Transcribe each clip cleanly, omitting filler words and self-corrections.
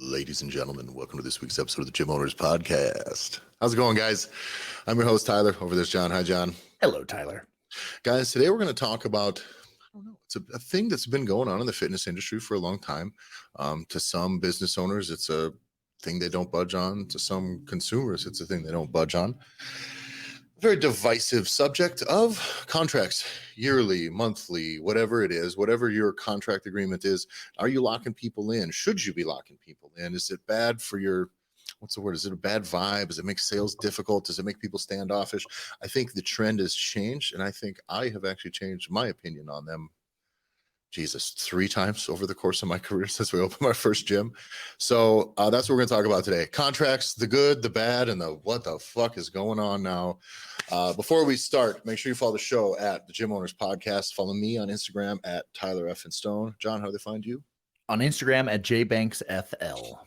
Ladies and gentlemen, welcome to this week's episode of the Gym Owners Podcast. How's it going, guys? I'm your host, Tyler. Over there's John. Hi, John. Hello, Tyler. Guys, today we're going to talk about, I don't know, it's a thing that's been going on in the fitness industry for a long time. To some business owners, it's a thing they don't budge on. To some consumers, it's a thing they don't budge on. Very divisive subject of contracts, yearly, monthly, whatever it is, whatever your contract agreement is. Are you locking people in? Should you be locking people in? Is it bad for your, what's the word? Is it a bad vibe? Does it make sales difficult? Does it make people standoffish? I think the trend has changed, and I think I have actually changed my opinion on them. Jesus, 3 times over the course of my career since we opened my first gym. So that's what we're going to talk about today. Contracts, the good, the bad, and the what the fuck is going on now. Before we start, make sure you follow the show at the Gym Owners Podcast. Follow me on Instagram at Tyler F. and Stone. John, how do they find you? On Instagram at JBanksFL.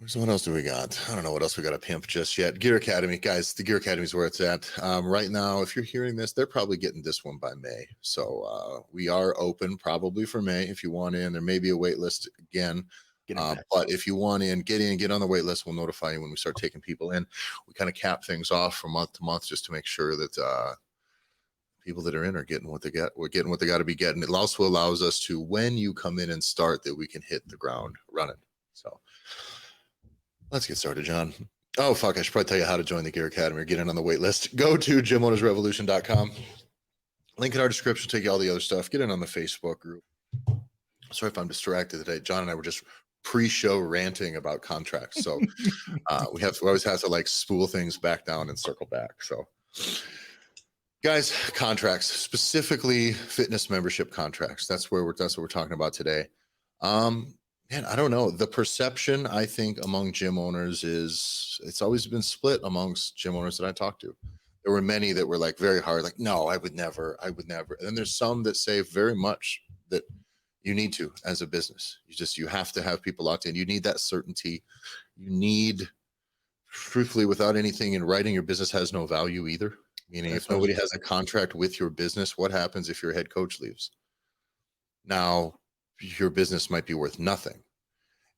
So what else do we got? I don't know what else we got to pimp just yet. Gear Academy, guys. The Gear Academy is where it's at. Right now, if you're hearing this, they're probably getting this one by May. So we are open probably for May. If you want in, there may be a wait list again. But if you want in, get on the wait list. We'll notify you when we start taking people in. We kind of cap things off from month to month just to make sure that people that are in are getting what they get. We're getting what they got to be getting. It also allows us to, when you come in and start, that we can hit the ground running. So let's get started, John. Oh, fuck. I should probably tell you how to join the Gear Academy or get in on the wait list. Go to gymownersrevolution.com. Link in our description. Take you all the other stuff. Get in on the Facebook group. Sorry if I'm distracted today. John and I were just pre-show ranting about contracts. So we always have to like spool things back down and circle back. So guys, contracts, specifically fitness membership contracts. That's what we're talking about today. Man, I don't know. The perception, I think, among gym owners is it's always been split amongst gym owners that I talked to. There were many that were like very hard, like, no, I would never. And then there's some that say very much that you need to as a business. You have to have people locked in. You need that certainty. You need, truthfully, without anything in writing, your business has no value either. Meaning if nobody has a contract with your business, what happens if your head coach leaves? Now, your business might be worth nothing.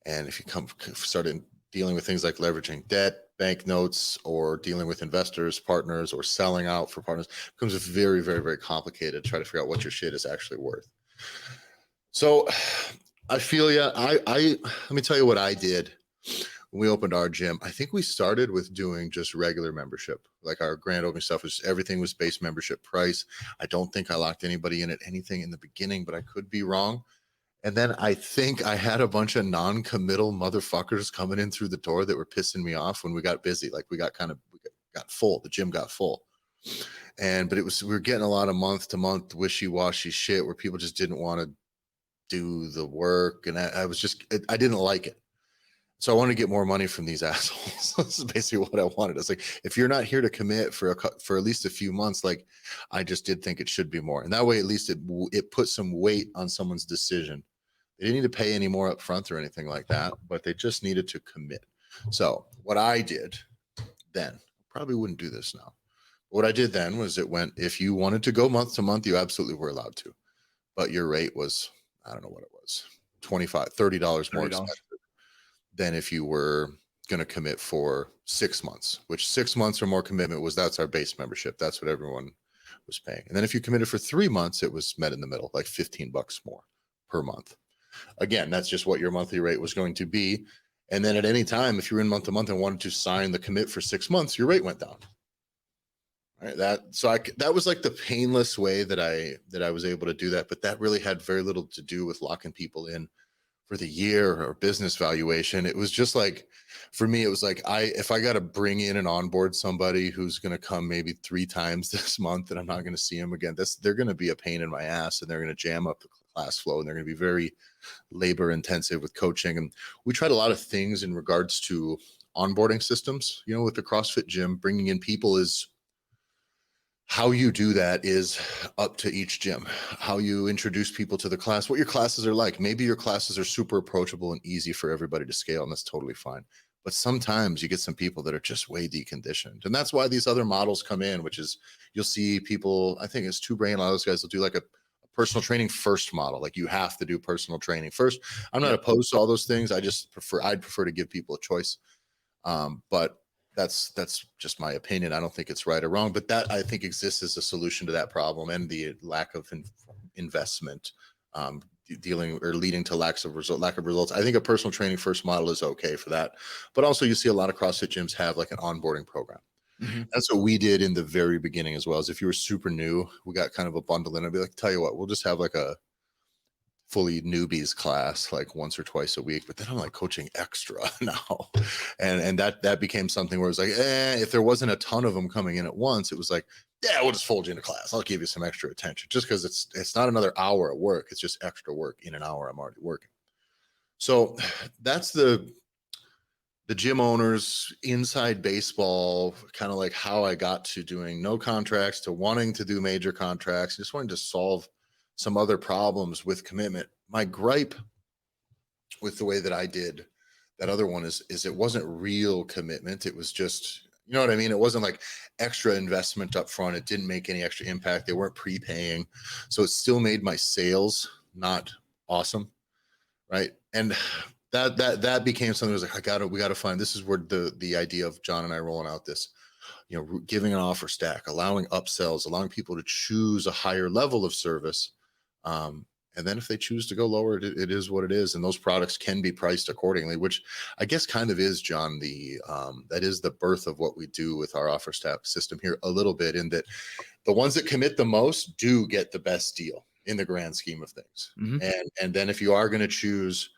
And if you started dealing with things like leveraging debt, bank notes, or dealing with investors, partners, or selling out for partners, it becomes very, very, very complicated to try to figure out what your shit is actually worth. So I feel you. I let me tell you what I did when we opened our gym. I think we started with doing just regular membership. Like our grand opening stuff was, everything was base membership price. I don't think I locked anybody in at anything in the beginning, but I could be wrong. And then I think I had a bunch of non-committal motherfuckers coming in through the door that were pissing me off when we got busy. Like we got full. The gym got full. But we were getting a lot of month to month wishy-washy shit where people just didn't want to do the work. And I didn't like it. So I wanted to get more money from these assholes. This is basically what I wanted. It's like, if you're not here to commit for at least a few months, like I just did think it should be more. And that way, at least it put some weight on someone's decision. They didn't need to pay any more up front or anything like that, but they just needed to commit. So what I did then, probably wouldn't do this now. What I did then was if you wanted to go month to month, you absolutely were allowed to. But your rate was, I don't know what it was, $25, $30 more expensive than if you were going to commit for 6 months, which 6 months or more commitment that's our base membership. That's what everyone was paying. And then if you committed for 3 months, it was met in the middle, like $15 more per month. Again, that's just what your monthly rate was going to be. And then at any time, if you were in month to month and wanted to sign the commit for 6 months, your rate went down. All right, that was like the painless way that I was able to do that. But that really had very little to do with locking people in for the year or business valuation. It was just like, for me, it was like, if I got to bring in and onboard somebody who's going to come maybe 3 times this month and I'm not going to see him again, they're going to be a pain in my ass, and they're going to jam up the class flow, and they're going to be very labor intensive with coaching. And we tried a lot of things in regards to onboarding systems. With the CrossFit gym, bringing in people is, how you do that is up to each gym. How you introduce people to the class, what your classes are like. Maybe your classes are super approachable and easy for everybody to scale, and that's totally fine. But sometimes you get some people that are just way deconditioned. And that's why these other models come in, which is, you'll see people, I think it's Two Brain, a lot of those guys will do like a personal training first model. Like you have to do personal training first. I'm not Yep. opposed to all those things. I'd prefer to give people a choice. But that's just my opinion. I don't think it's right or wrong, but that I think exists as a solution to that problem and the lack of investment, dealing or leading to lack of results. I think a personal training first model is okay for that. But also you see a lot of CrossFit gyms have like an onboarding program. Mhm. That's what we did in the very beginning as well. As if you were super new, we got kind of a bundle in. I'd be like, tell you what, we'll just have like a fully newbies class like once or twice a week. But then I'm like coaching extra now, and that became something where it was like, if there wasn't a ton of them coming in at once, it was like, yeah, we'll just fold you into class. I'll give you some extra attention, just because it's not another hour at work. It's just extra work in an hour I'm already working. So that's the gym owners inside baseball, kind of like how I got to doing no contracts to wanting to do major contracts, just wanting to solve some other problems with commitment. My gripe with the way that I did that other one is it wasn't real commitment. It was just, you know what I mean? It wasn't like extra investment up front. It didn't make any extra impact. They weren't prepaying. So it still made my sales not awesome. Right. And that became something that was like, we gotta find, this is where the idea of John and I rolling out this, giving an offer stack, allowing upsells, allowing people to choose a higher level of service. And then if they choose to go lower, it is what it is. And those products can be priced accordingly, which I guess kind of is, John, that is the birth of what we do with our offer stack system here a little bit, in that the ones that commit the most do get the best deal in the grand scheme of things. Mhm. And then if you are going to choose,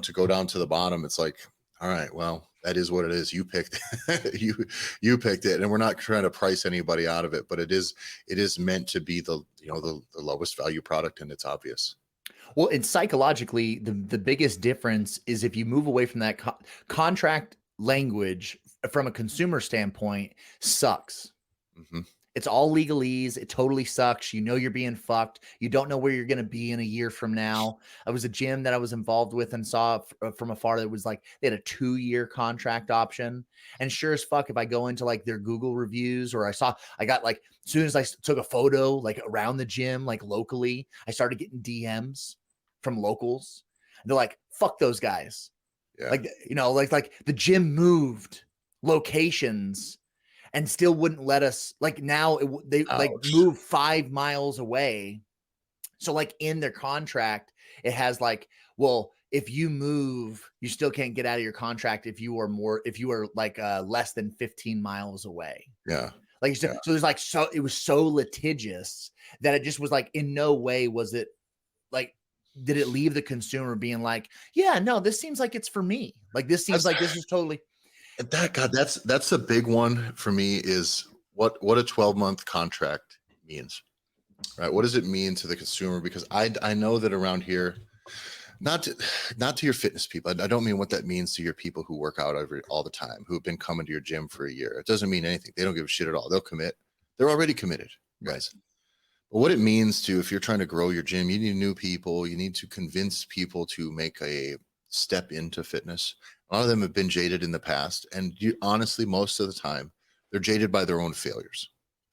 to go down to the bottom, it's like, all right, well, that is what it is. You picked you picked it, and we're not trying to price anybody out of it, but it is meant to be the lowest value product, and it's obvious. Well, and psychologically, the biggest difference is if you move away from that contract language from a consumer standpoint sucks. Mm-hmm. It's all legalese. It totally sucks. You know you're being fucked. You don't know where you're going to be in a year from now. I was a gym that I was involved with and saw from afar that was like they had a 2-year contract option. And sure as fuck, if I go into like their Google reviews, or I got like, as soon as I took a photo like around the gym, like locally, I started getting DMs from locals. And they're like, fuck those guys. Yeah. Like the gym moved locations and still wouldn't let us, like now they like move 5 miles away. So like in their contract, it has like, well, if you move, you still can't get out of your contract if you are like less than 15 miles away. Yeah. Like, so there's like, so it was so litigious that it just was like, in no way was it like, did it leave the consumer being like, yeah, no, this seems like it's for me. Like, this seems like this is totally. That's a big one for me, is what a 12-month contract means, right? What does it mean to the consumer? Because I know that around here, not to your fitness people, I don't mean what that means to your people who work out all the time, who have been coming to your gym for a year. It doesn't mean anything. They don't give a shit at all. They'll commit. They're already committed, guys. But what it means to, if you're trying to grow your gym, you need new people. You need to convince people to make a step into fitness. A lot of them have been jaded in the past, and honestly, most of the time, they're jaded by their own failures,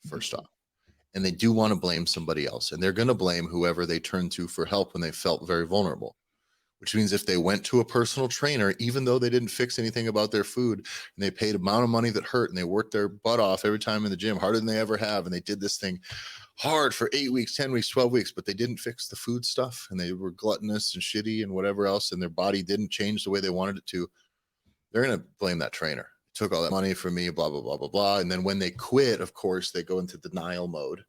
first off. And they do want to blame somebody else, and they're going to blame whoever they turn to for help when they felt very vulnerable, which means if they went to a personal trainer, even though they didn't fix anything about their food, and they paid amount of money that hurt, and they worked their butt off every time in the gym, harder than they ever have, and they did this thing hard for 8 weeks, 10 weeks, 12 weeks, but they didn't fix the food stuff, and they were gluttonous and shitty and whatever else, and their body didn't change the way they wanted it to, they're going to blame that trainer. Took all that money from me, blah, blah, blah, blah, blah. And then when they quit, of course, they go into denial mode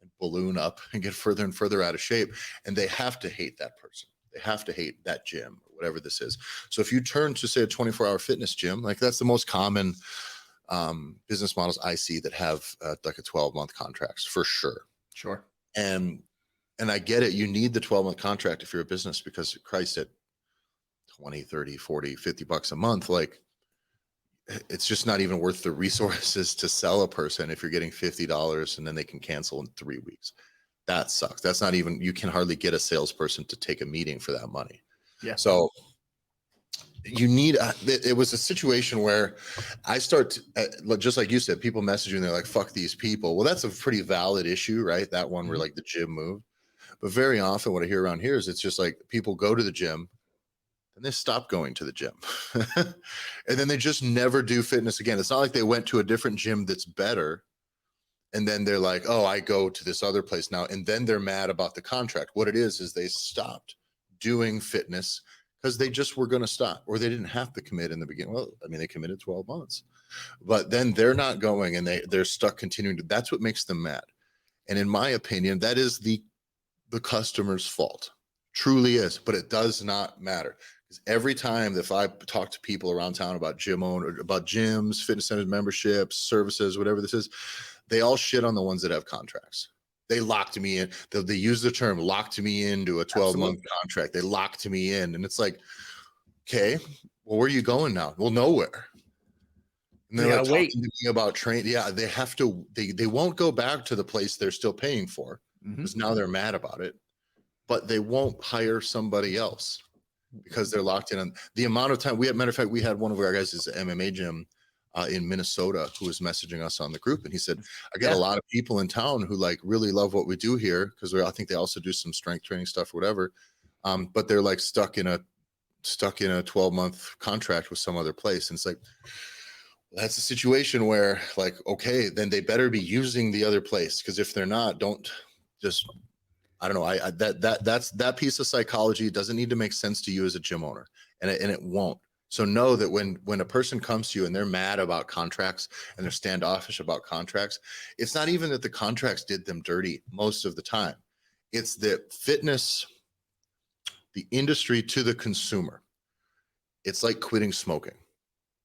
and balloon up and get further and further out of shape. And they have to hate that person. They have to hate that gym, or whatever this is. So if you turn to, say, a 24-hour fitness gym, like that's the most common business models I see that have like a 12-month contracts, for sure. Sure. And I get it. You need the 12-month contract if you're a business, because Christ, at 20, 30, 40, 50 bucks a month, like it's just not even worth the resources to sell a person if you're getting $50 and then they can cancel in 3 weeks. That sucks. That's not even, you can hardly get a salesperson to take a meeting for that money. Yeah. So you need, it was a situation where I start, just like you said, people message you and they're like, fuck these people. Well, that's a pretty valid issue, right? That one where like the gym moved. But very often what I hear around here is it's just like people go to the gym and they stop going to the gym. And then they just never do fitness again. It's not like they went to a different gym that's better. And then they're like, oh, I go to this other place now. And then they're mad about the contract. What it is they stopped doing fitness because they just were going to stop, or they didn't have to commit in the beginning. Well, I mean, they committed 12 months, but then they're not going and they're stuck continuing to, that's what makes them mad. And in my opinion, that is the customer's fault. Truly is, but it does not matter. Because every time that if I talk to people around town about about gyms, fitness centers, memberships, services, whatever this is, they all shit on the ones that have contracts. They locked me in. They use the term locked me into a 12-month contract. They locked me in. And it's like, okay, well, where are you going now? Well, nowhere. And they're like talking to me about training. Yeah, they have to, they won't go back to the place they're still paying for because now they're mad about it, but they won't hire somebody else because they're locked in on the amount of time. Matter of fact, we had one of our guys is an MMA gym in Minnesota who was messaging us on the group. And he said, I got a lot of people in town who like really love what we do here. Cause I think they also do some strength training stuff or whatever. But they're like stuck in a 12-month contract with some other place. And it's like, that's a situation where like, okay, then they better be using the other place. Cause if they're not, don't just, I don't know. That's that piece of psychology doesn't need to make sense to you as a gym owner, and it won't. So know that when a person comes to you and they're mad about contracts and they're standoffish about contracts, it's not even that the contracts did them dirty most of the time. It's that fitness, the industry to the consumer, it's like quitting smoking.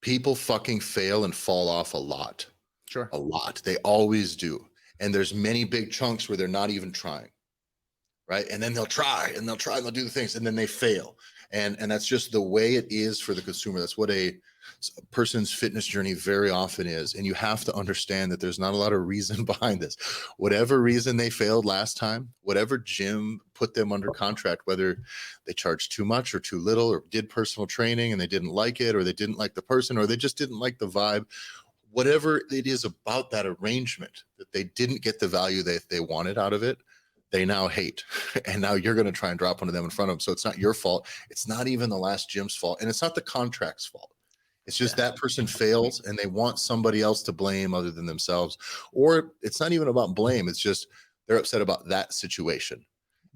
People fucking fail and fall off a lot. Sure. A lot. They always do. And there's many big chunks where they're not even trying. Right. And then they'll try and they'll do the things and then they fail. And that's just the way it is for the consumer. That's what a person's fitness journey very often is. And you have to understand that there's not a lot of reason behind this. Whatever reason they failed last time, whatever gym put them under contract, whether they charged too much or too little, or did personal training and they didn't like it, or they didn't like the person, or they just didn't like the vibe, whatever it is about that arrangement that they didn't get the value that they wanted out of it, they now hate. And now you're going to try and drop onto them in front of them. So it's not your fault. It's not even the last gym's fault. And it's not the contract's fault. It's just that person fails and they want somebody else to blame other than themselves. Or it's not even about blame. It's just they're upset about that situation.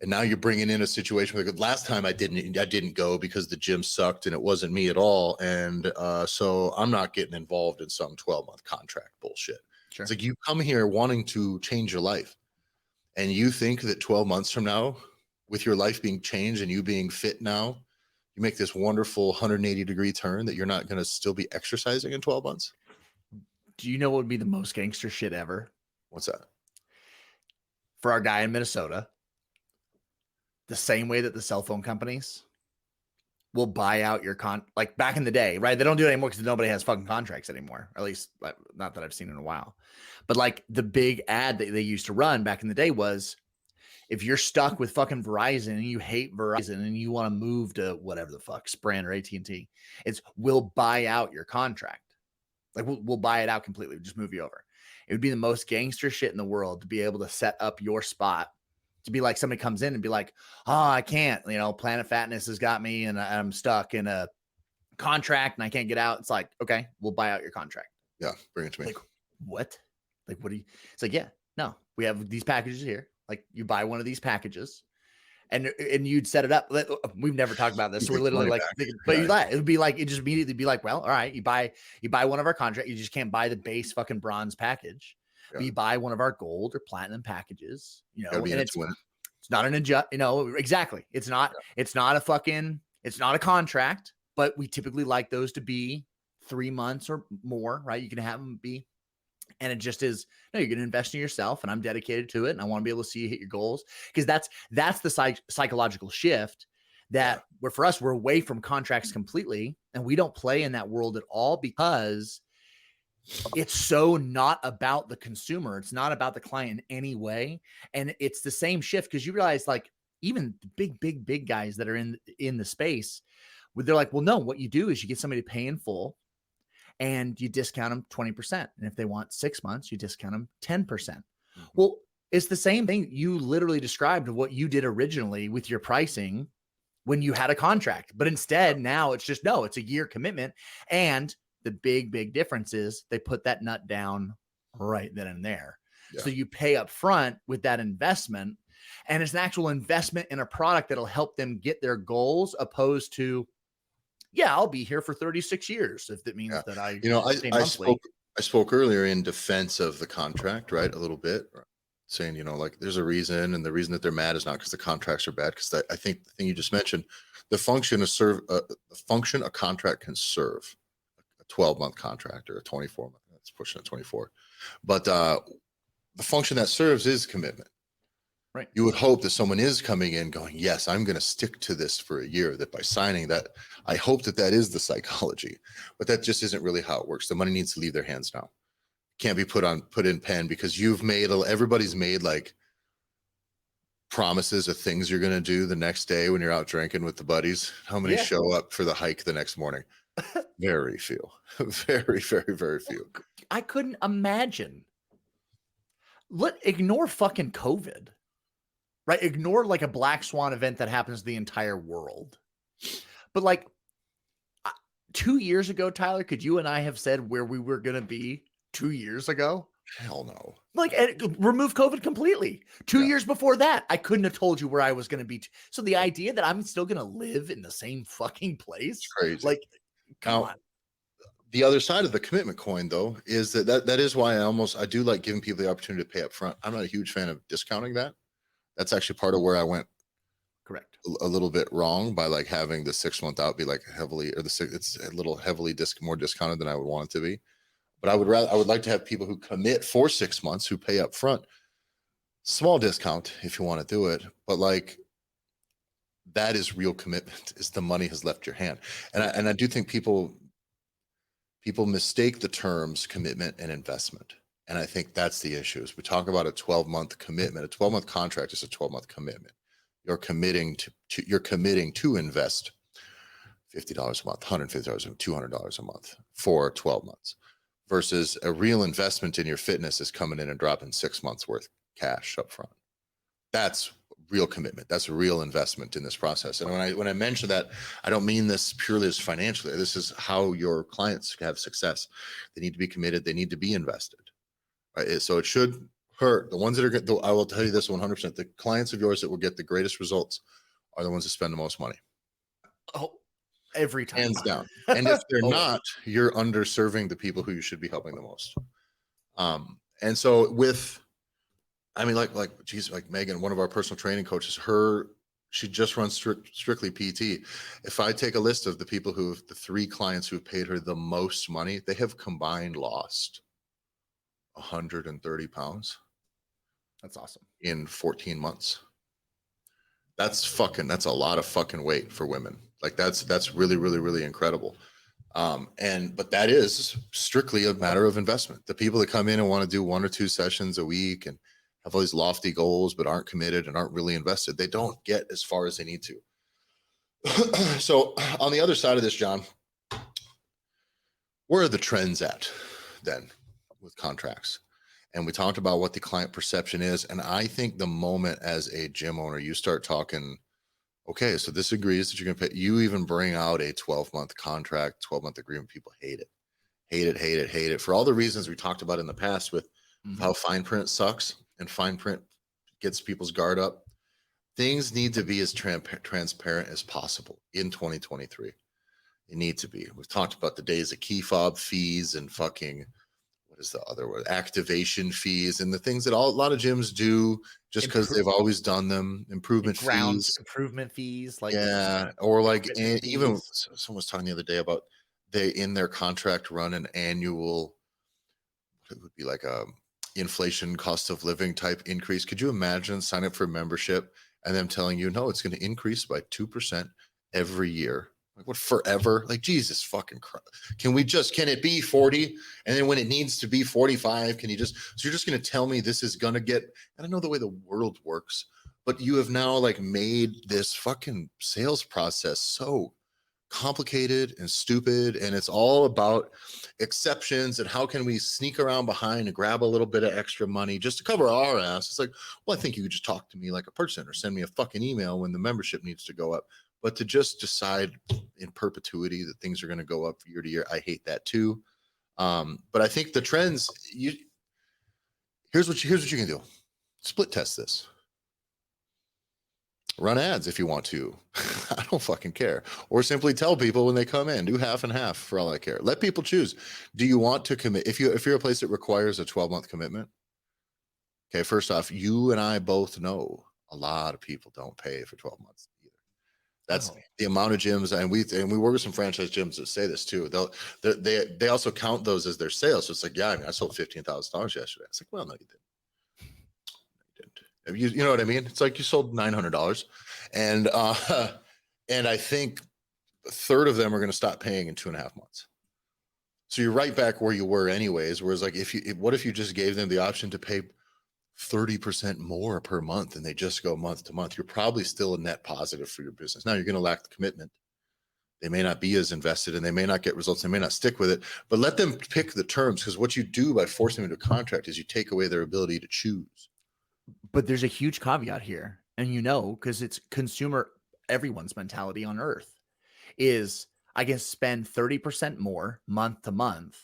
And now you're bringing in a situation where last time I didn't go because the gym sucked and it wasn't me at all. And so I'm not getting involved in some 12-month contract bullshit. Sure. It's like you come here wanting to change your life. And you think that 12 months from now, with your life being changed and you being fit now, you make this wonderful 180-degree turn that you're not going to still be exercising in 12 months? Do you know what would be the most gangster shit ever? What's that? For our guy in Minnesota, the same way that the cell phone companies will buy out your like back in the day, right? They don't do it anymore because nobody has fucking contracts anymore. Or at least not that I've seen in a while. But like the big ad that they used to run back in the day was, if you're stuck with fucking Verizon and you hate Verizon and you want to move to whatever the fuck, Sprint or AT&T, it's we'll buy out your contract. Like we'll buy it out completely. We'll just move you over. It would be the most gangster shit in the world to be able to set up your spot. To be like somebody comes in and be like, oh, I can't, Planet Fatness has got me and I'm stuck in a contract and I can't get out. It's like, okay, we'll buy out your contract. Yeah. Bring it to me. Like, what? Like, what do you, it's like, yeah, no, we have these packages here. Like you buy one of these packages and you'd set it up. We've never talked about this. So we're literally like, but it would be like, it just immediately be like, well, all right, you buy one of our contracts. You just can't buy the base fucking bronze package. Yeah. We buy one of our gold or platinum packages, and it's not an adjust, exactly. It's not a contract, but we typically like those to be 3 months or more, right? You can have them be, and it just is, no, you're going to invest in yourself and I'm dedicated to it. And I want to be able to see you hit your goals. Cause that's the psychological shift that where for us, we're away from contracts completely. And we don't play in that world at all because it's so not about the consumer. It's not about the client in any way. And it's the same shift because you realize like even the big guys that are in the space, they're like, well, no, what you do is you get somebody to pay in full and you discount them 20%. And if they want 6 months, you discount them 10%. Mm-hmm. Well, It's the same thing. You literally described what you did originally with your pricing when you had a contract, but instead now it's just, no, it's a year commitment. And the big difference is they put that nut down right then and there. Yeah. So you pay up front with that investment, and it's an actual investment in a product that'll help them get their goals, opposed to, yeah, I'll be here for 36 years if that means that I You know, pay I monthly. spoke earlier in defense of the contract, right? A little bit, saying, you know, like there's a reason, and the reason that they're mad is not because the contracts are bad. Because I think the thing you just mentioned, the function a contract can serve, a 12-month contract or a 24-month. That's pushing a 24, but the function that serves is commitment. Right. You would hope that someone is coming in going, yes, I'm going to stick to this for a year, that by signing that, I hope that that is the psychology, but that just isn't really how it works. The money needs to leave their hands now. Can't be put in pen, because everybody's made like promises of things you're going to do the next day when you're out drinking with the buddies. How many show up for the hike the next morning? Very few. Very few. I couldn't imagine. Ignore fucking COVID, right? Ignore like a black swan event that happens to the entire world. But like 2 years ago, Tyler, could you and I have said where we were going to be 2 years ago? Hell no. Like, remove COVID completely. 2 years before that, I couldn't have told you where I was going to be. So the idea that I'm still going to live in the same fucking place, it's crazy. Like, come on. The other side of the commitment coin, though, is that is why I do like giving people the opportunity to pay up front. I'm not a huge fan of discounting that. That's actually part of where I went Correct a little bit wrong by like having the 6 month out be like heavily, or it's a little heavily more discounted than I would want it to be. But I would like to have people who commit for 6 months, who pay up front, small discount if you want to do it, but like that is real commitment, is the money has left your hand. And I do think people mistake the terms commitment and investment. And I think that's the issue. Is we talk about a 12-month commitment. A 12-month contract is a 12-month commitment. You're committing to invest $50 a month, $150, $200 a month for 12 months, versus a real investment in your fitness is coming in and dropping 6 months worth cash up front. That's real commitment. That's a real investment in this process. And when I mention that, I don't mean this purely as financially. This is how your clients have success. They need to be committed. They need to be invested. Right? So it should hurt. The ones that are, I will tell you this 100%, the clients of yours that will get the greatest results are the ones that spend the most money. Oh, every time. Hands down. And if they're not, you're underserving the people who you should be helping the most. And so like Megan, one of our personal training coaches, she just runs strictly PT. If I take a list of the 3 clients who have paid her the most money, they have combined lost 130 pounds. That's awesome. In 14 months. That's a lot of fucking weight for women. Like that's really incredible. But that is strictly a matter of investment. The people that come in and want to do 1 or 2 sessions a week and have all these lofty goals, but aren't committed and aren't really invested, they don't get as far as they need to. So on the other side of this, John, where are the trends at then with contracts? And we talked about what the client perception is. And I think the moment as a gym owner, you start talking, okay, so this agrees that you're going to pay, you even bring out a 12-month contract, 12-month agreement, people hate it for all the reasons we talked about in the past with how fine print sucks and fine print gets people's guard up. Things need to be as transparent as possible in 2023. They need to be. We've talked about the days of key fob fees and fucking, what is the other word? Activation fees and the things that a lot of gyms do just because they've always done them. Improvement fees. Improvement fees. Like, yeah. Or like, even someone was talking the other day about they in their contract run an annual, it would be like a inflation cost of living type increase. Could you imagine signing up for membership and them telling you, no, it's going to increase by 2% every year? Like, what, forever? Like, Jesus fucking Christ. Can it be 40? And then when it needs to be 45, so you're just going to tell me this is going to get, and I know the way the world works, but you have now like made this fucking sales process so complicated and stupid, and it's all about exceptions and how can we sneak around behind and grab a little bit of extra money just to cover our ass. It's like, well, I think you could just talk to me like a person or send me a fucking email when the membership needs to go up. But to just decide in perpetuity that things are going to go up year to year, I hate that too. But I think the trends, here's what you can do. Split test this. Run ads if you want to. I don't fucking care. Or simply tell people when they come in, do half and half for all I care. Let people choose. Do you want to commit? If you're a place that requires a 12-month commitment, okay, first off, you and I both know a lot of people don't pay for 12 months either. That's the amount of gyms, and we work with some franchise gyms that say this too. They also count those as their sales. So it's like, yeah, I mean, I sold $15,000 yesterday. It's like, well, no, you didn't. You know what I mean? It's like you sold $900, and I think a third of them are going to stop paying in 2.5 months. So you're right back where you were anyways. Whereas like what if you just gave them the option to pay 30% more per month and they just go month to month? You're probably still a net positive for your business. Now you're going to lack the commitment. They may not be as invested and they may not get results. They may not stick with it, but let them pick the terms, because what you do by forcing them into a contract is you take away their ability to choose. But there's a huge caveat here. And because it's consumer, everyone's mentality on earth is I can spend 30% more month to month,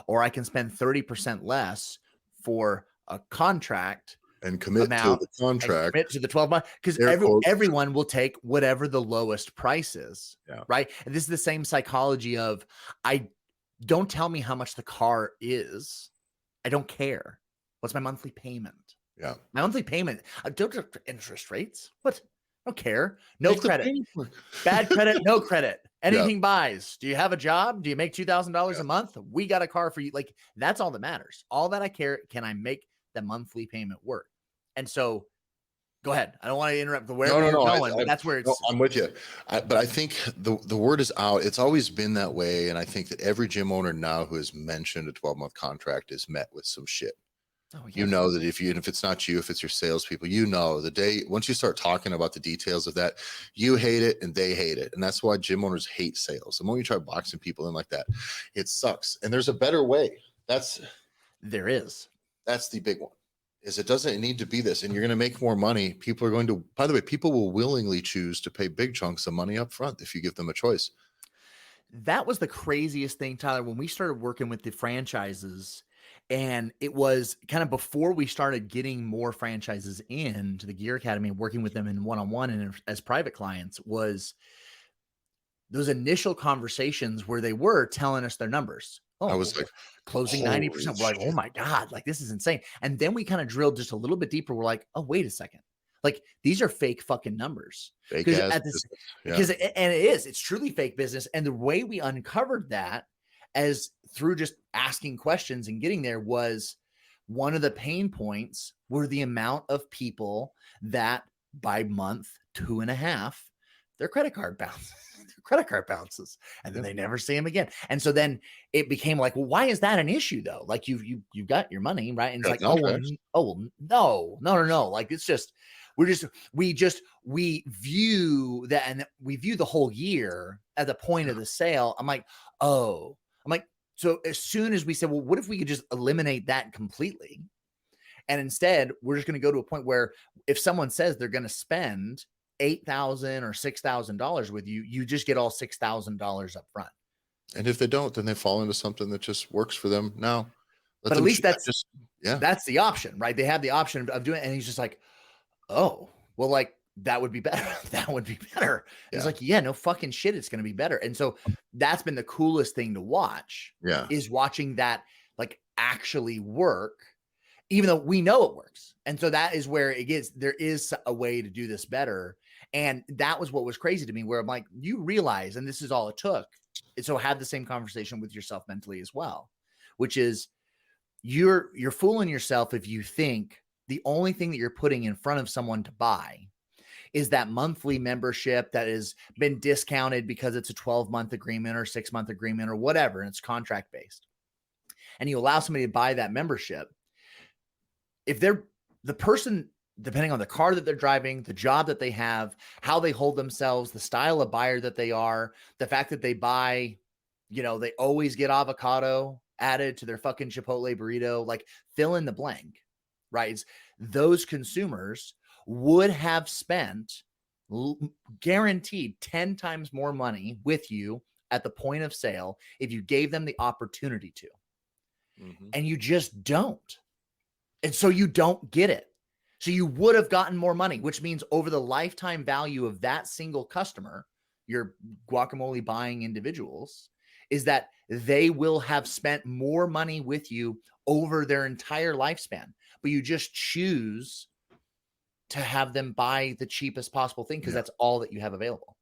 or I can spend 30% less for a contract and commit to the contract, commit to the 12 months, because everyone will take whatever the lowest price is. Yeah. Right. And this is the same psychology of don't tell me how much the car is. I don't care. What's my monthly payment? Yeah. My monthly payment. Don't interest rates. What? I don't care. No credit. Bad credit. No credit. Anything buys. Do you have a job? Do you make $2,000 a month? We got a car for you. Like, that's all that matters. All that I care. Can I make the monthly payment work? And so go ahead. I don't want to interrupt the where you're going, but that's where it's. I'm with you. But I think the word is out. It's always been that way. And I think that every gym owner now who has mentioned a 12-month contract is met with some shit. Oh, yes. You know that if it's not you, if it's your salespeople, the day once you start talking about the details of that, you hate it and they hate it. And that's why gym owners hate sales. The moment you try boxing people in like that, it sucks. And there's a better way. There is. That's the big one. It doesn't need to be this, and you're going to make more money. People are going to, by the way, people will willingly choose to pay big chunks of money up front if you give them a choice. That was the craziest thing, Tyler, when we started working with the franchises. And it was kind of before we started getting more franchises into the Gear Academy and working with them in one-on-one and as private clients, was those initial conversations where they were telling us their numbers. Oh, I was like closing 90%. We're like, oh my God, like this is insane. And then we kind of drilled just a little bit deeper. We're like, oh, wait a second. Like these are fake fucking numbers. Because it's truly fake business. And the way we uncovered that as through just asking questions and getting there was one of the pain points were the amount of people that by month 2.5, their credit card bounces, and then they never see them again. And so then it became like, well, why is that an issue though? Like you've got your money, right? And it's like, no. Like it's just, we view that, and we view the whole year at the point of the sale. I'm like, so as soon as we said, well, what if we could just eliminate that completely? And instead, we're just going to go to a point where if someone says they're going to spend $8,000 or $6,000 with you, you just get all $6,000 up front. And if they don't, then they fall into something that just works for them now. But at least that's the option, right? They have the option of doing it. And he's just like, oh, well, like that would be better. That would be better. Yeah. It's like, yeah, no fucking shit. It's going to be better. And so that's been the coolest thing to watch. Yeah. Is watching that like actually work, even though we know it works. And so that is where there is a way to do this better. And that was what was crazy to me, where I'm like, you realize, and this is all it took. And so have the same conversation with yourself mentally as well, which is you're fooling yourself if you think the only thing that you're putting in front of someone to buy is that monthly membership that has been discounted because it's a 12-month agreement or 6-month agreement or whatever, and it's contract based. And you allow somebody to buy that membership. If the person depending on the car that they're driving, the job that they have, how they hold themselves, the style of buyer that they are, the fact that they buy, they always get avocado added to their fucking Chipotle burrito, like fill in the blank, right? It's those consumers would have spent guaranteed 10 times more money with you at the point of sale if you gave them the opportunity to. And you just don't. And so you don't get it. So you would have gotten more money, which means over the lifetime value of that single customer, your guacamole buying individuals, is that they will have spent more money with you over their entire lifespan. But you just choose to have them buy the cheapest possible thing because that's all that you have available.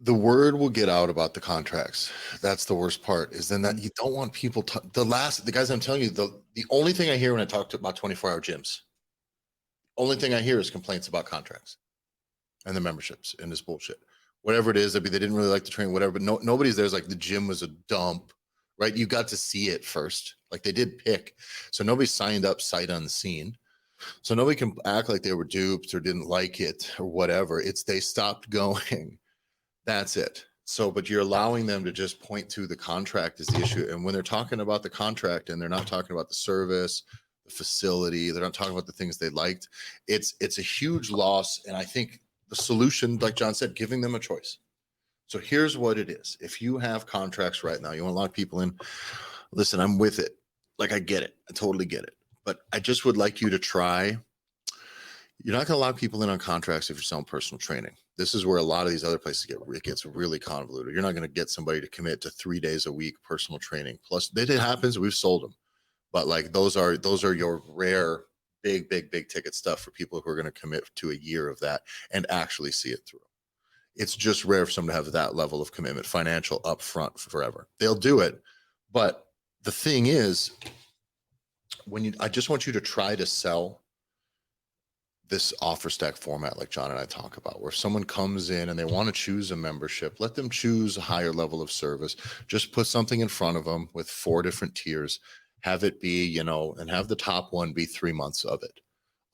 The word will get out about the contracts. That's the worst part, is then that you don't want people the guys, I'm telling you, the only thing I hear when I talk about 24-hour gyms, only thing I hear is complaints about contracts and the memberships and this bullshit. Whatever it is, they didn't really like the training, whatever, but nobody's there's like the gym was a dump, right? You got to see it first. Like they did pick. So nobody signed up sight unseen. So nobody can act like they were duped or didn't like it or whatever. It's they stopped going. That's it. So, but you're allowing them to just point to the contract is the issue. And when they're talking about the contract and they're not talking about the service, the facility, they're not talking about the things they liked, it's a huge loss. And I think the solution, like John said, giving them a choice. So here's what it is. If you have contracts right now, you want to lock people in, listen, I'm with it. Like I get it. I totally get it. But I just would like you to try. You're not going to lock people in on contracts if you're selling personal training. This is where a lot of these other places it gets really convoluted. You're not going to get somebody to commit to 3 days a week personal training. Plus, it happens. We've sold them, but like those are your rare, big ticket stuff for people who are going to commit to a year of that and actually see it through. It's just rare for someone to have that level of commitment, financial upfront forever. They'll do it, but the thing is, I just want you to try to sell this offer stack format like John and I talk about, where if someone comes in and they want to choose a membership, let them choose a higher level of service. Just put something in front of them with 4 different tiers, have it be, and have the top one be 3 months of it.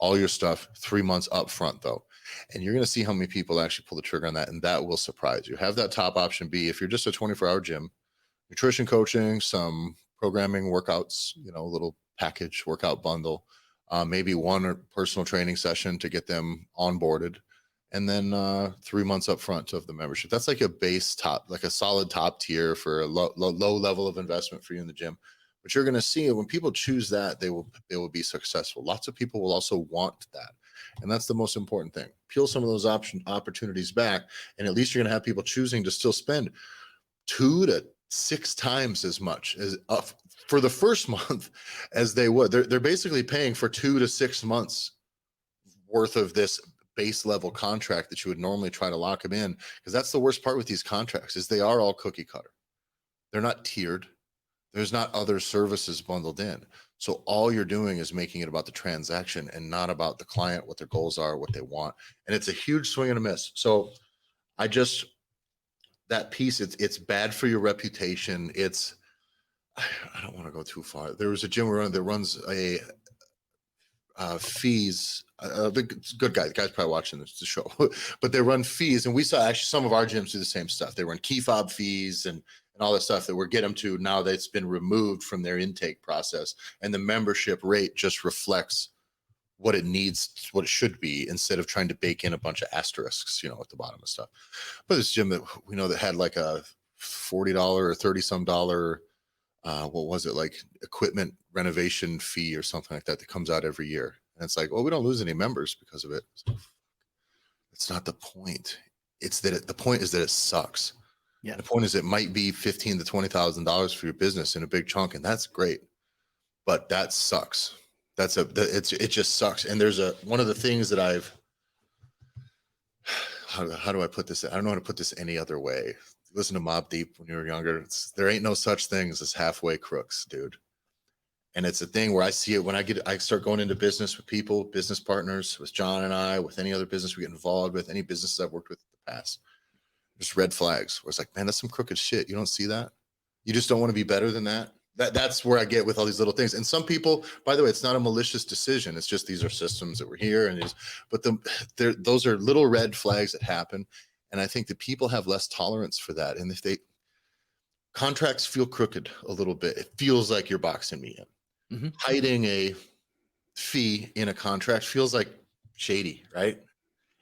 All your stuff, 3 months up front though. And you're going to see how many people actually pull the trigger on that. And that will surprise you. Have that top option be, if you're just a 24-hour gym, nutrition coaching, some programming workouts, a little package workout bundle, maybe one personal training session to get them onboarded, and then 3 months up front of the membership. That's like a base top, like a solid top tier for a low level of investment for you in the gym. But you're going to see when people choose that, they will be successful. Lots of people will also want that. And that's the most important thing. Peel some of those opportunities back. And at least you're going to have people choosing to still spend 2 to 6 times as much as for the first month as they would. They're basically paying for 2 to 6 months worth of this base level contract that you would normally try to lock them in. Because that's the worst part with these contracts, is they are all cookie cutter. They're not tiered. There's not other services bundled in. So all you're doing is making it about the transaction and not about the client, what their goals are, what they want. And it's a huge swing and a miss. So that piece, it's bad for your reputation. I don't want to go too far. There was a gym that runs a fees. Good guy. The guy's probably watching the show, but they run fees. And we saw actually some of our gyms do the same stuff. They run key fob fees and all the stuff that we're getting them to now that it's been removed from their intake process. And the membership rate just reflects what it needs, what it should be, instead of trying to bake in a bunch of asterisks, at the bottom of stuff. But this gym that we know that had like a $40 or 30 some dollar, what was it, like equipment renovation fee or something like that comes out every year. And it's like, well, we don't lose any members because of it. It's not the point. It's that the point is that it sucks. Yeah. The point is it might be $15,000 to $20,000 for your business in a big chunk, and that's great, but that sucks. It just sucks. And there's one of the things that how do I put this? I don't know how to put this any other way. Listen to Mobb Deep when you were younger. There ain't no such things as halfway crooks, dude. And it's a thing where I see it when I start going into business with people, business partners, with John and I, with any other business we get involved with, any businesses I've worked with in the past. Just red flags where it's like, man, that's some crooked shit. You don't see that? You just don't want to be better than that? That's where I get with all these little things. And some people, by the way, it's not a malicious decision. It's just these are systems that were here, but those are little red flags that happen. And I think that people have less tolerance for that. And if contracts feel crooked a little bit, it feels like you're boxing me in. Mhm. Hiding a fee in a contract feels like shady, right?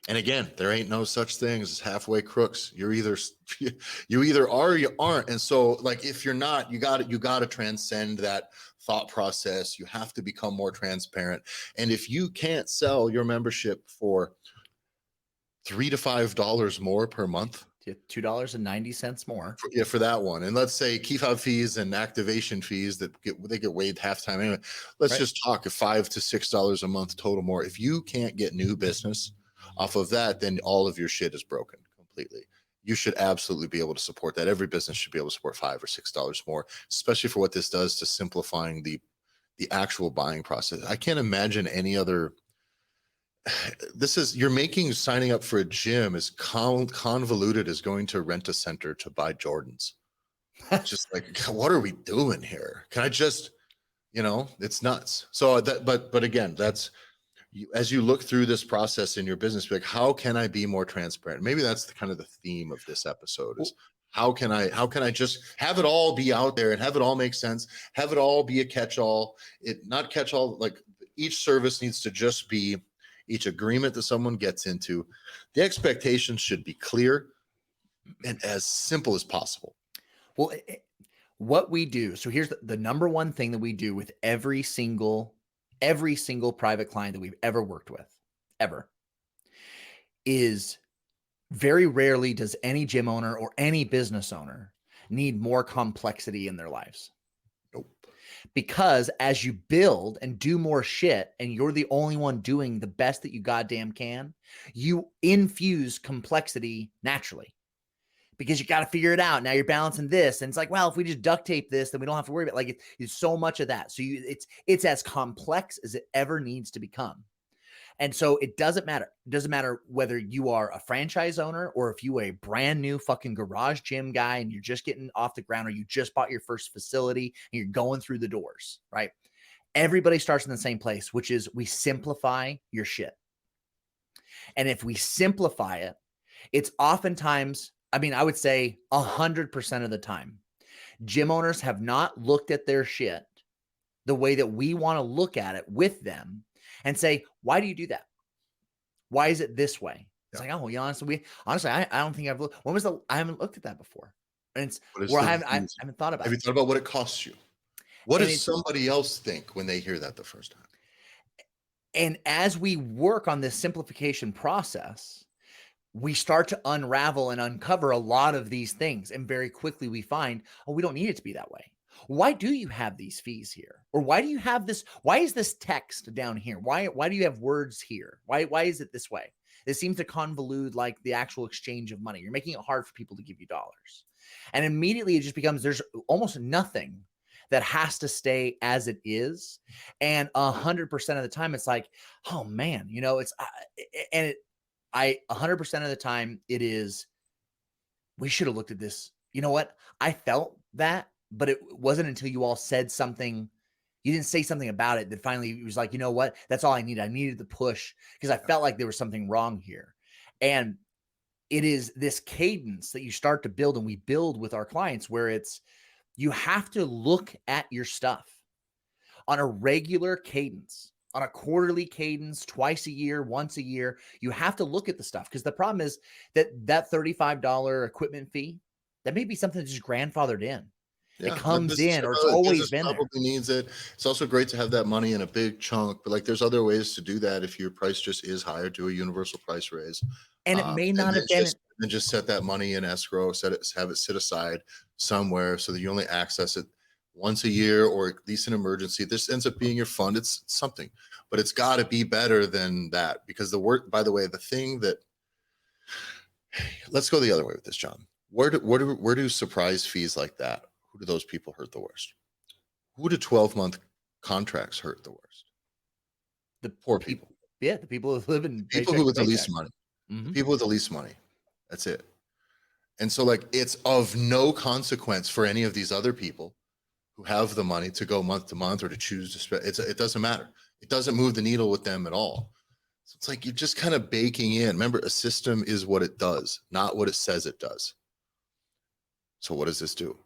And again, there ain't no such thing as halfway crooks. You either are or you aren't. And so, like, if you're not, you got to transcend that thought process. You have to become more transparent. And if you can't sell your membership for $3 to $5 more per month, $2.90 more. for that one, and let's say key fob fees and activation fees that get waived halftime anyway. Let's just talk $5 to $6 a month total more. If you can't get new business off of that, then all of your shit is broken completely. You should absolutely be able to support that. Every business should be able to support $5 or $6 more, especially for what this does to simplifying the actual buying process. I can't imagine any other. You're making signing up for a gym as convoluted as going to rent a center to buy Jordans. Just like, what are we doing here? Can I just, it's nuts. So but again, that's, as you look through this process in your business, be like, how can I be more transparent? Maybe that's kind of the theme of this episode is how can I just have it all be out there and have it all make sense, have it all be a catch-all, not catch-all, like each service needs to just be each agreement that someone gets into. The expectations should be clear and as simple as possible. Well, what we do, so here's the number one thing that we do with every single private client that we've ever worked with, ever, is very rarely does any gym owner or any business owner need more complexity in their lives. Nope. Because as you build and do more shit and you're the only one doing the best that you goddamn can, you infuse complexity naturally. Because you got to figure it out. Now you're balancing this. And it's like, well, if we just duct tape this, then we don't have to worry about it's so much of that. So it's as complex as it ever needs to become. And so it doesn't matter. It doesn't matter whether you are a franchise owner or if you are a brand new fucking garage gym guy and you're just getting off the ground or you just bought your first facility and you're going through the doors, right? Everybody starts in the same place, which is we simplify your shit. And if we simplify it, it's oftentimes, I would say 100% of the time, gym owners have not looked at their shit the way that we want to look at it with them and say, why do you do that? Why is it this way? It's like, oh, honestly, I don't think I've looked. I haven't looked at that before. And it's where I haven't thought about it. Have you thought about what it costs you? What does somebody else think when they hear that the first time? And as we work on this simplification process, we start to unravel and uncover a lot of these things. And very quickly we find, oh, we don't need it to be that way. Why do you have these fees here? Or why do you have this? Why is this text down here? Why do you have words here? Why is it this way? It seems to convolute like the actual exchange of money. You're making it hard for people to give you dollars. And immediately it just becomes, there's almost nothing that has to stay as it is. And 100% of the time it's like, oh man, 100% of the time it is, we should have looked at this. You know what? I felt that, but it wasn't until you all said something, you didn't say something about it, that finally it was like, you know what? That's all I needed. I needed the push because I felt like there was something wrong here. And it is this cadence that you start to build, and we build with our clients, where it's, you have to look at your stuff on a regular cadence, on a quarterly cadence, twice a year, once a year. You have to look at the stuff, because the problem is that $35 equipment fee, that may be something that's just grandfathered in. Yeah, it comes in, or it's always been there. Probably needs it. It's also great to have that money in a big chunk, but like there's other ways to do that if your price just is higher, to a universal price raise. And it may not have been. And just set that money in escrow, have it sit aside somewhere so that you only access it once a year, or at least an emergency. This ends up being your fund. It's something, but it's got to be better than that, because by the way, the thing that, let's go the other way with this, John. Where do surprise fees like that, who do those people hurt the worst? Who do 12-month contracts hurt the worst? The poor people. Yeah, the people who live in people who with the least money. Mm-hmm. The people with the least money. That's it. And so, like, it's of no consequence for any of these other people who have the money to go month to month or to choose to spend. It doesn't matter. It doesn't move the needle with them at all. So it's like you're just kind of baking in. Remember, a system is what it does, not what it says it does. So what does this do?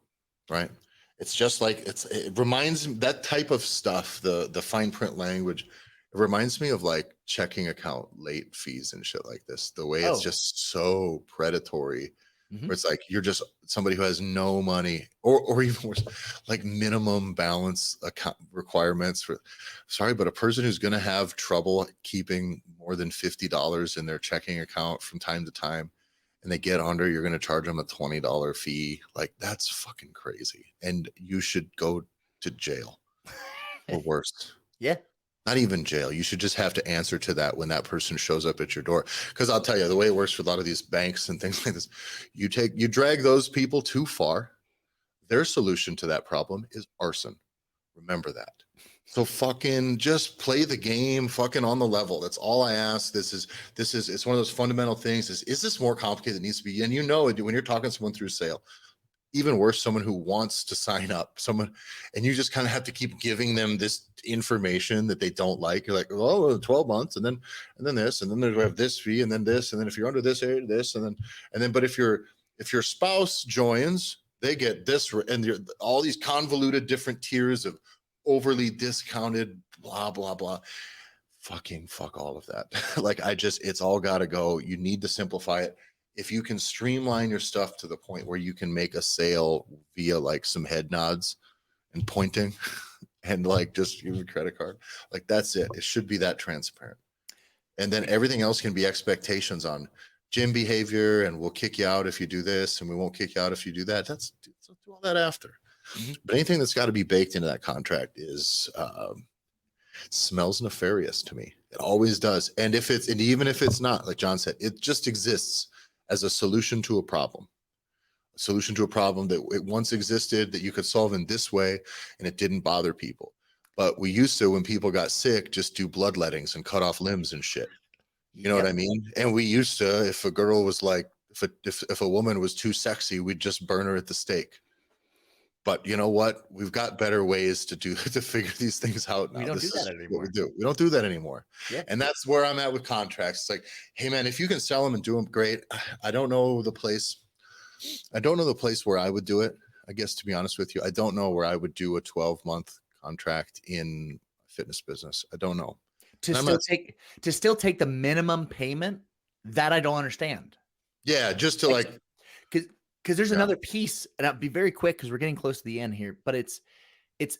Right? It's just like it reminds me that type of stuff, the fine print language, it reminds me of like checking account late fees and shit like this. The way it's Oh. just so predatory, Mhm. where it's like you're just somebody who has no money, or even worse, like minimum balance account requirements for. Sorry, but a person who's going to have trouble keeping more than $50 in their checking account from time to time, and they get under, you're going to charge them a $20 fee. Like, that's fucking crazy. And you should go to jail or worse. Yeah. Not even jail. You should just have to answer to that when that person shows up at your door. Because I'll tell you, the way it works for a lot of these banks and things like this, you drag those people too far. Their solution to that problem is arson. Remember that. So fucking just play the game fucking on the level. That's all I ask. This is it's one of those fundamental things. Is this more complicated than it needs to be? And you know it when you're talking to someone through sale. Even worse, someone who wants to sign up, someone, and you just kind of have to keep giving them this information that they don't like. You're like, oh, 12 months, and then this, and then we have this fee, and then this, and then if you're under this age, this, and then, but if your spouse joins, they get this, and all these convoluted different tiers of overly discounted, blah blah blah. Fucking fuck all of that. Like it's all got to go. You need to simplify it. If you can streamline your stuff to the point where you can make a sale via like some head nods and pointing and like just use a credit card, like that's it. It should be that transparent. And then everything else can be expectations on gym behavior, and we'll kick you out if you do this, and we won't kick you out if you do that. Let's do all that after. But anything that's got to be baked into that contract is smells nefarious to me. It always does. And even if it's not, like John said, it just exists as a solution to a problem. A solution to a problem that it once existed that you could solve in this way, and it didn't bother people. But we used to, when people got sick, just do bloodlettings and cut off limbs and shit. You know what I mean? And we used to, if a girl was like, if a woman was too sexy, we'd just burn her at the stake. But you know what? We've got better ways to figure these things out now. We don't do that anymore. We don't do that anymore. Yeah. And that's where I'm at with contracts. It's like, hey man, if you can sell them and do them, great. I don't know the place. I don't know the place where I would do it. I guess, to be honest with you, I don't know where I would do a 12-month contract in fitness business. I don't know. To still take the minimum payment, that I don't understand. Yeah, just to like, because there's another piece, and I'll be very quick because we're getting close to the end here. But it's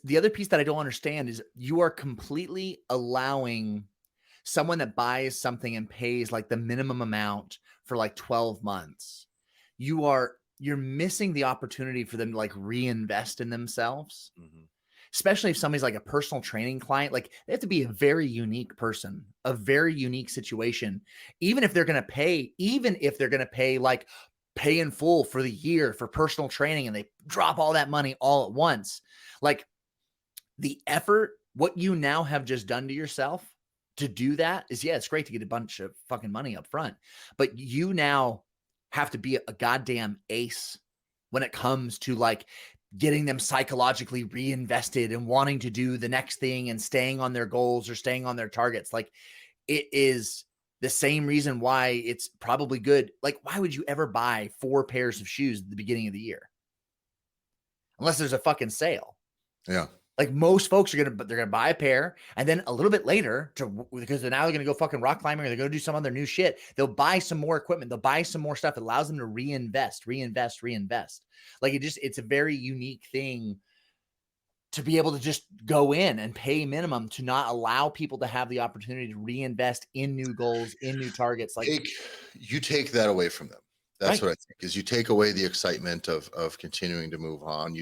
the other piece that I don't understand is you are completely allowing someone that buys something and pays like the minimum amount for like 12 months. You're missing the opportunity for them to like reinvest in themselves. Especially if somebody's like a personal training client, like they have to be a very unique person, a very unique situation. Even if they're going to pay like pay in full for the year for personal training, and they drop all that money all at once, like the effort, what you now have just done to yourself to do that is, yeah, it's great to get a bunch of fucking money up front, but you now have to be a goddamn ace when it comes to like getting them psychologically reinvested and wanting to do the next thing and staying on their goals or staying on their targets. Like, it is the same reason why it's probably good. Like, why would you ever buy 4 pairs of shoes at the beginning of the year? Unless there's a fucking sale. Yeah. Like, most folks they're gonna buy a pair, and then a little bit later, because now they're gonna go fucking rock climbing, or they're gonna do some other new shit, they'll buy some more equipment, they'll buy some more stuff that allows them to reinvest. Like, it's a very unique thing to be able to just go in and pay minimum, to not allow people to have the opportunity to reinvest in new goals, in new targets. Like, you take that away from them. That's right. what I think, is you take away the excitement of continuing to move on.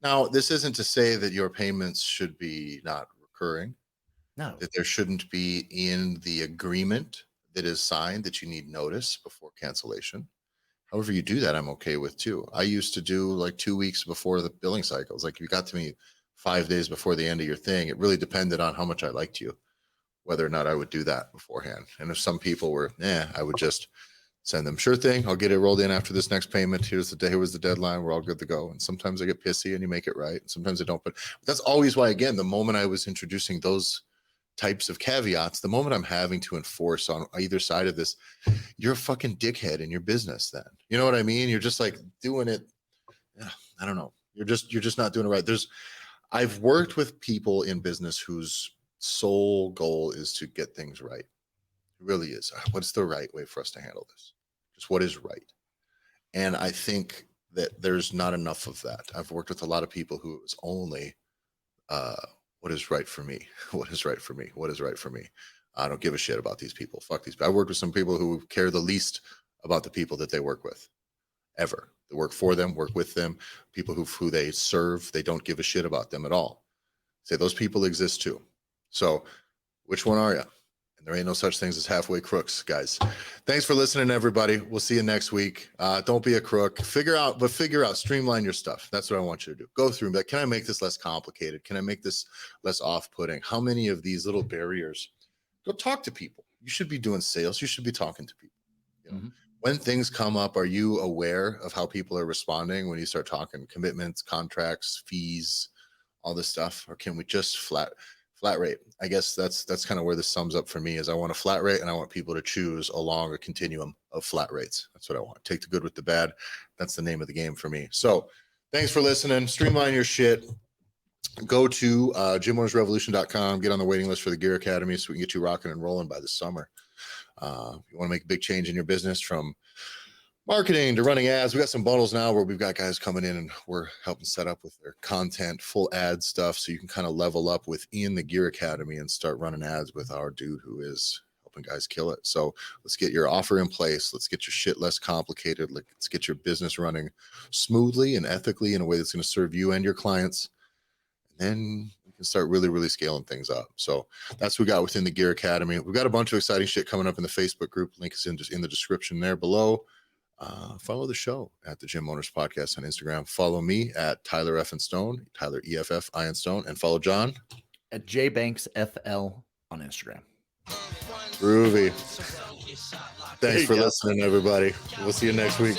Now, this isn't to say that your payments should be not recurring. No. That there shouldn't be in the agreement that is signed that you need notice before cancellation. However you do that, I'm okay with too. I used to do like 2 weeks before the billing cycles. Like, if you got to me 5 days before the end of your thing, it really depended on how much I liked you, whether or not I would do that beforehand. And if some people were, I would just Send them, sure thing. I'll get it rolled in after this next payment. Here was the deadline. We're all good to go. And sometimes I get pissy and you make it right. And sometimes I don't. But that's always why, again, the moment I was introducing those types of caveats, the moment I'm having to enforce on either side of this, you're a fucking dickhead in your business then. You know what I mean? You're just like doing it. Yeah, I don't know. You're just not doing it right. I've worked with people in business whose sole goal is to get things right. It really is. What's the right way for us to handle this? Just what is right? And I think that there's not enough of that. I've worked with a lot of people who it's only what is right for me? What is right for me? What is right for me? I don't give a shit about these people. Fuck these people. I worked with some people who care the least about the people that they work with ever. They work for them, work with them. People who they serve, they don't give a shit about them at all. Say those people exist too. So which one are you? And there ain't no such things as halfway crooks, guys. Thanks for listening, everybody. We'll see you next week. Don't be a crook. Figure out, streamline your stuff. That's what I want you to do. Go through that. Can I make this less complicated? Can I make this less off-putting? How many of these little barriers? Go talk to people. You should be doing sales. You should be talking to people. You know? When things come up, are you aware of how people are responding when you start talking commitments, contracts, fees, all this stuff? Or can we just flat rate? I guess that's kind of where this sums up for me is I want a flat rate and I want people to choose along a continuum of flat rates. That's what I want. Take the good with the bad. That's the name of the game for me. So thanks for listening. Streamline your shit. Go to gymownersrevolution.com, get on the waiting list for the Gear Academy so we can get you rocking and rolling by the summer. If you want to make a big change in your business from marketing to running ads, we got some bundles now where we've got guys coming in and we're helping set up with their content, full ad stuff. So you can kind of level up within the Gear Academy and start running ads with our dude who is helping guys kill it. So let's get your offer in place. Let's get your shit less complicated. Let's get your business running smoothly and ethically in a way that's going to serve you and your clients. And then we can start really, really scaling things up. So that's what we got within the Gear Academy. We've got a bunch of exciting shit coming up in the Facebook group. Link is in the description there below. Follow the show at the Gym Owners Podcast on Instagram. Follow me at Tyler F. and Stone, Tyler EFF Iron Stone, and follow John at JBanksFL on Instagram. Groovy. Thanks for listening, everybody. We'll see you next week.